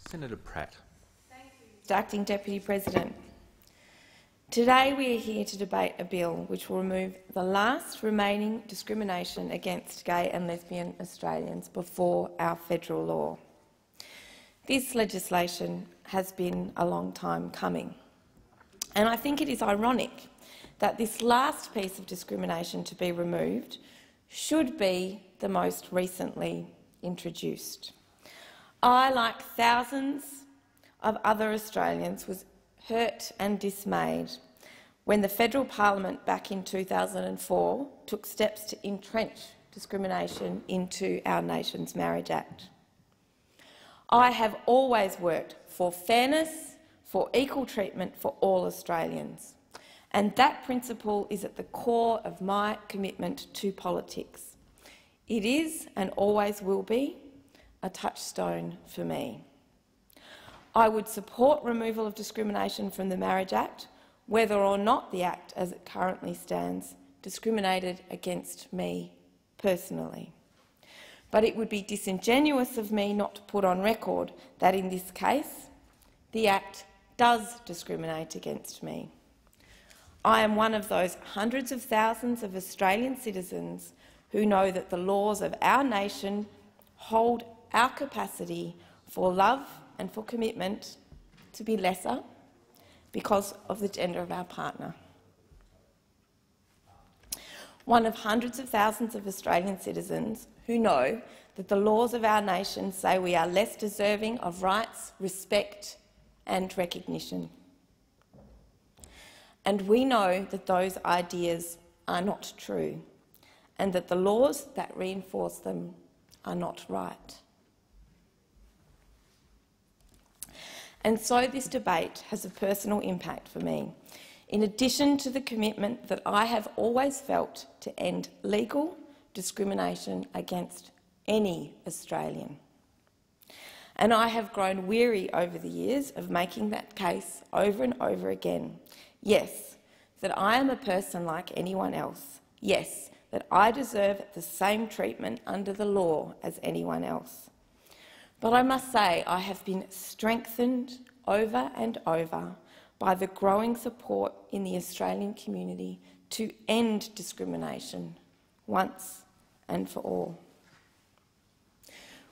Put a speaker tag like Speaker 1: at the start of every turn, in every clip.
Speaker 1: Senator Pratt.
Speaker 2: Mr. Acting Deputy President. Today we are here to debate a bill which will remove the last remaining discrimination against gay and lesbian Australians before our federal law. This legislation has been a long time coming, and I think it is ironic that this last piece of discrimination to be removed should be the most recently introduced. I, like thousands of other Australians, was hurt and dismayed when the federal parliament back in 2004 took steps to entrench discrimination into our nation's Marriage Act. I have always worked for fairness, for equal treatment for all Australians, and that principle is at the core of my commitment to politics. It is, and always will be, a touchstone for me. I would support removal of discrimination from the Marriage Act, whether or not the Act, as it currently stands, discriminated against me personally. But it would be disingenuous of me not to put on record that in this case, the Act does discriminate against me. I am one of those hundreds of thousands of Australian citizens who know that the laws of our nation hold our capacity for love and for commitment to be lesser because of the gender of our partner. One of hundreds of thousands of Australian citizens who know that the laws of our nation say we are less deserving of rights, respect and recognition. And we know that those ideas are not true, and that the laws that reinforce them are not right. And so this debate has a personal impact for me, in addition to the commitment that I have always felt to end legal discrimination against any Australian. And I have grown weary over the years of making that case over and over again. Yes, that I am a person like anyone else. Yes, that I deserve the same treatment under the law as anyone else. But I must say I have been strengthened over and over by the growing support in the Australian community to end discrimination once and for all.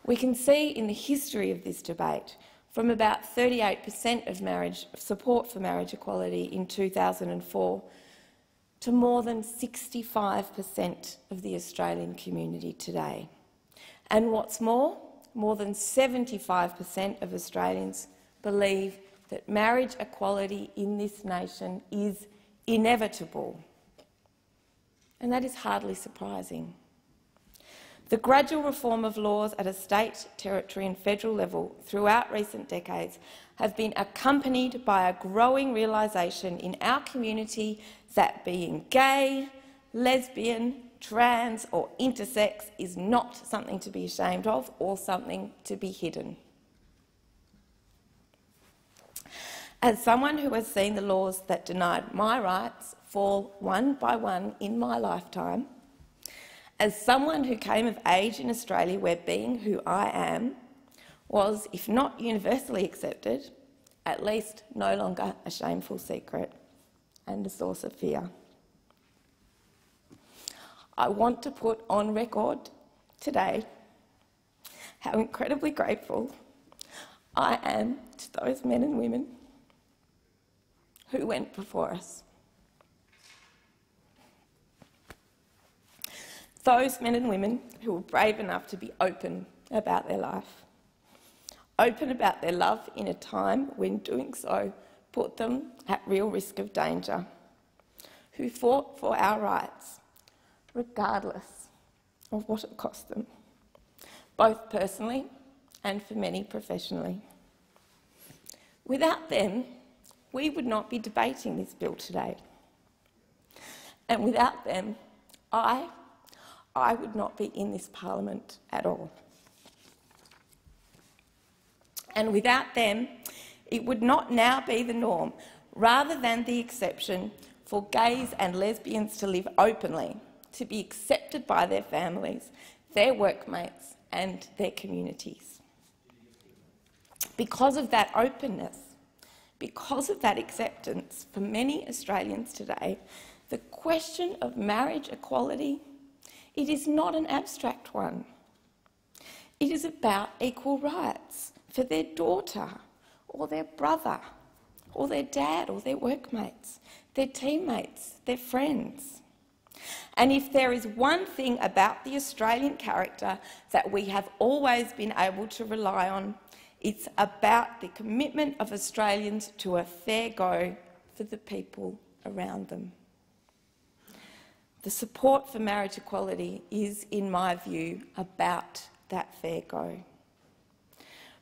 Speaker 2: We can see in the history of this debate, from about 38% of support for marriage equality in 2004 to more than 65% of the Australian community today. And what's more than 75% of Australians believe that marriage equality in this nation is inevitable. And that is hardly surprising. The gradual reform of laws at a state, territory and federal level throughout recent decades have been accompanied by a growing realisation in our community that being gay, lesbian, trans or intersex is not something to be ashamed of or something to be hidden. As someone who has seen the laws that denied my rights fall one by one in my lifetime, as someone who came of age in Australia where being who I am was, if not universally accepted, at least no longer a shameful secret and a source of fear, I want to put on record today how incredibly grateful I am to those men and women who went before us. Those men and women who were brave enough to be open about their life, open about their love in a time when doing so put them at real risk of danger, who fought for our rights, regardless of what it cost them, both personally and for many professionally. Without them, we would not be debating this bill today. And without them, I would not be in this parliament at all. And without them, it would not now be the norm, rather than the exception, for gays and lesbians to live openly, to be accepted by their families, their workmates and their communities. Because of that openness, because of that acceptance for many Australians today, the question of marriage equality, it is not an abstract one. It is about equal rights for their daughter or their brother or their dad or their workmates, their teammates, their friends. And if there is one thing about the Australian character that we have always been able to rely on, it's about the commitment of Australians to a fair go for the people around them. The support for marriage equality is, in my view, about that fair go.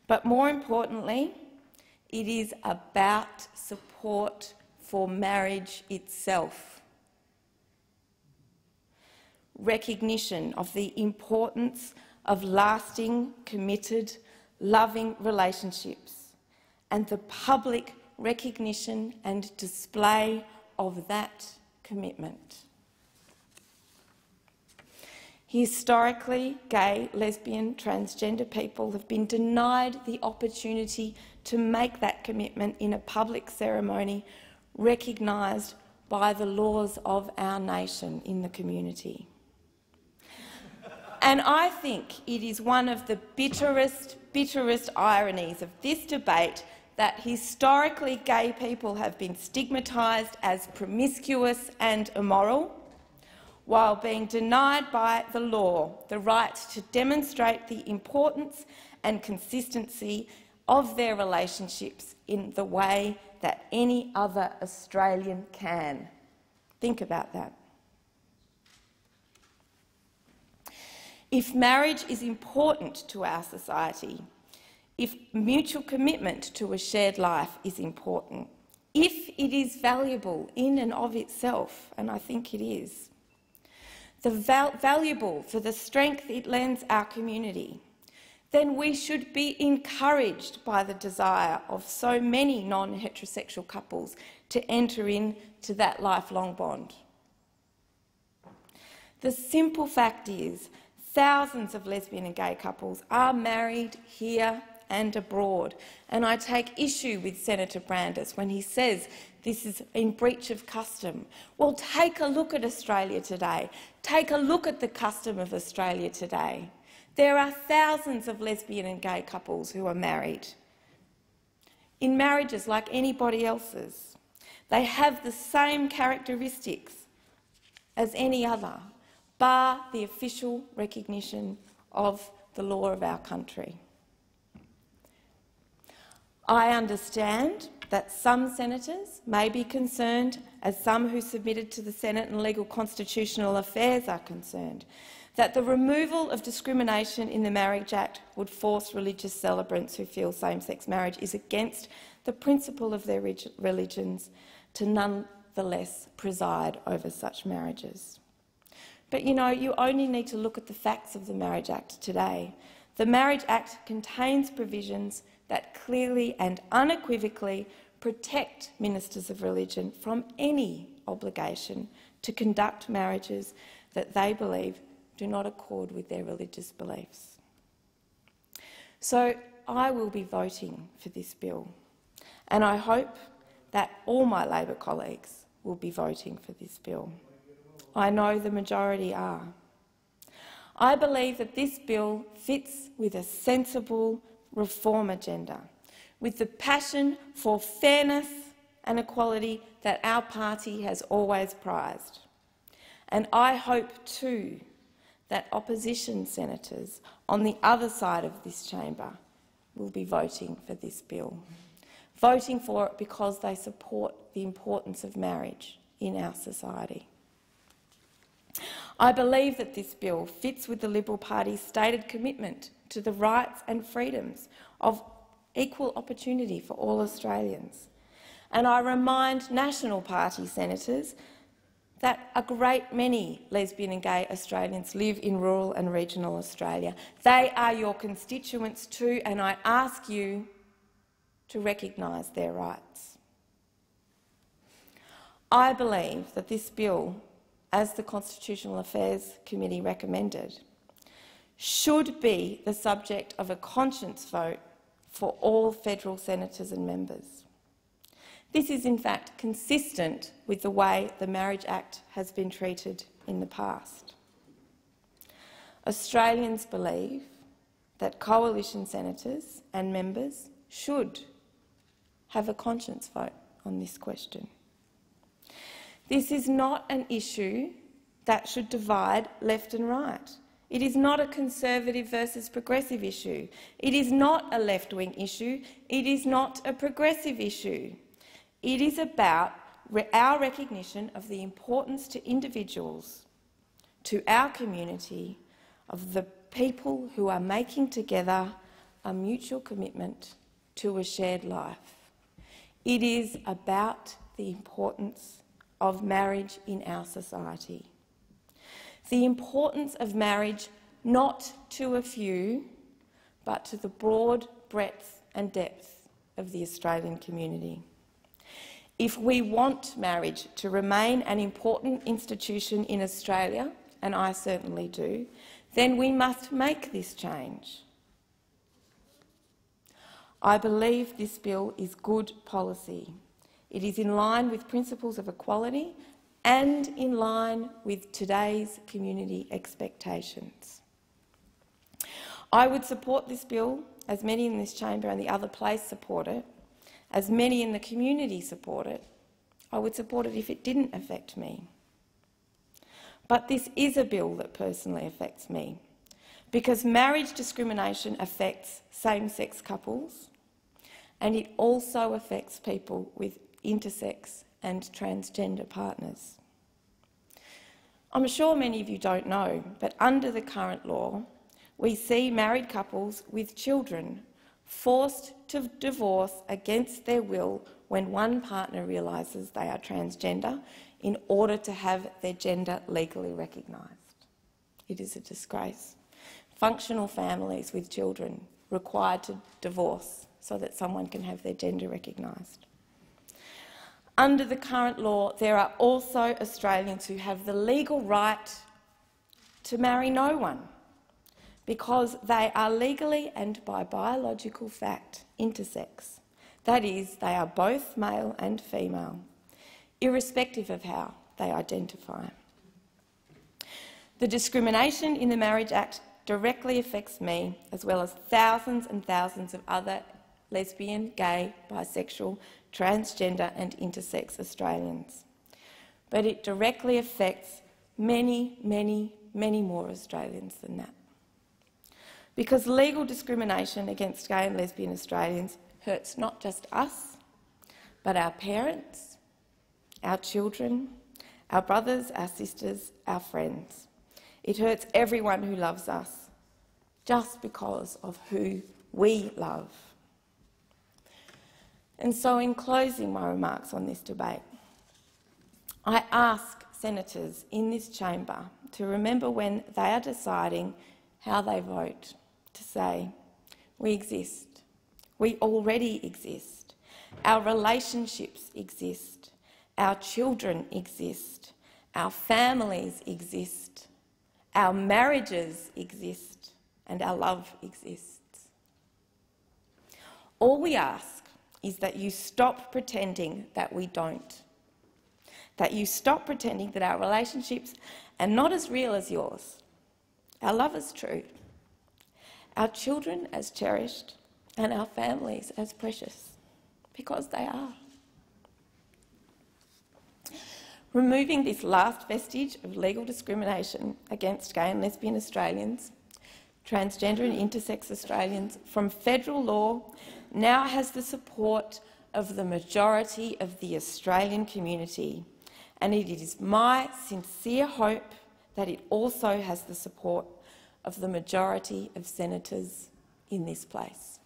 Speaker 2: But more importantly, it is about support for marriage itself. Recognition of the importance of lasting, committed, loving relationships and the public recognition and display of that commitment. Historically, gay, lesbian, transgender people have been denied the opportunity to make that commitment in a public ceremony recognised by the laws of our nation in the community. And I think it is one of the bitterest ironies of this debate that historically gay people have been stigmatised as promiscuous and immoral, while being denied by the law the right to demonstrate the importance and consistency of their relationships in the way that any other Australian can. Think about that. If marriage is important to our society, if mutual commitment to a shared life is important, if it is valuable in and of itself, and I think it is, valuable for the strength it lends our community, then we should be encouraged by the desire of so many non-heterosexual couples to enter into that lifelong bond. The simple fact is, thousands of lesbian and gay couples are married here and abroad, and I take issue with Senator Brandis when he says this is in breach of custom. Well, take a look at Australia today. Take a look at the custom of Australia today. There are thousands of lesbian and gay couples who are married in marriages like anybody else's. They have the same characteristics as any other, bar the official recognition of the law of our country. I understand that some senators may be concerned, as some who submitted to the Senate and Legal Constitutional Affairs are concerned, that the removal of discrimination in the Marriage Act would force religious celebrants who feel same-sex marriage is against the principle of their religions to nonetheless preside over such marriages. But you know, you only need to look at the facts of the Marriage Act today. The Marriage Act contains provisions that clearly and unequivocally protect ministers of religion from any obligation to conduct marriages that they believe do not accord with their religious beliefs. So I will be voting for this bill, and I hope that all my Labor colleagues will be voting for this bill. I know the majority are. I believe that this bill fits with a sensible reform agenda, with the passion for fairness and equality that our party has always prized. And I hope too that opposition senators on the other side of this chamber will be voting for this bill, voting for it because they support the importance of marriage in our society. I believe that this bill fits with the Liberal Party's stated commitment to the rights and freedoms of equal opportunity for all Australians. And I remind National Party senators that a great many lesbian and gay Australians live in rural and regional Australia. They are your constituents too, and I ask you to recognise their rights. I believe that this bill, as the Constitutional Affairs Committee recommended, should be the subject of a conscience vote for all federal senators and members. This is in fact consistent with the way the Marriage Act has been treated in the past. Australians believe that coalition senators and members should have a conscience vote on this question. This is not an issue that should divide left and right. It is not a conservative versus progressive issue. It is not a left-wing issue. It is not a progressive issue. It is about our recognition of the importance to individuals, to our community, of the people who are making together a mutual commitment to a shared life. It is about the importance of marriage in our society. The importance of marriage not to a few, but to the broad breadth and depth of the Australian community. If we want marriage to remain an important institution in Australia, and I certainly do, then we must make this change. I believe this bill is good policy. It is in line with principles of equality and in line with today's community expectations. I would support this bill, as many in this chamber and the other place support it, as many in the community support it. I would support it if it didn't affect me. But this is a bill that personally affects me, because marriage discrimination affects same-sex couples, and it also affects people with intersex and transgender partners. I'm sure many of you don't know, but under the current law, we see married couples with children forced to divorce against their will when one partner realises they are transgender in order to have their gender legally recognised. It is a disgrace. Functional families with children required to divorce so that someone can have their gender recognised. Under the current law, there are also Australians who have the legal right to marry no one because they are legally and by biological fact intersex. That is, they are both male and female, irrespective of how they identify. The discrimination in the Marriage Act directly affects me, as well as thousands and thousands of other lesbian, gay, bisexual, transgender and intersex Australians. But it directly affects many, many, many more Australians than that. Because legal discrimination against gay and lesbian Australians hurts not just us, but our parents, our children, our brothers, our sisters, our friends. It hurts everyone who loves us, just because of who we love. And so, in closing my remarks on this debate, I ask senators in this chamber to remember when they are deciding how they vote, to say, we exist, we already exist, our relationships exist, our children exist, our families exist, our marriages exist, and our love exists. All we ask is that you stop pretending that we don't, that you stop pretending that our relationships are not as real as yours, our love is true, our children as cherished, and our families as precious, because they are. Removing this last vestige of legal discrimination against gay and lesbian Australians, transgender and intersex Australians from federal law now has the support of the majority of the Australian community, and it is my sincere hope that it also has the support of the majority of senators in this place.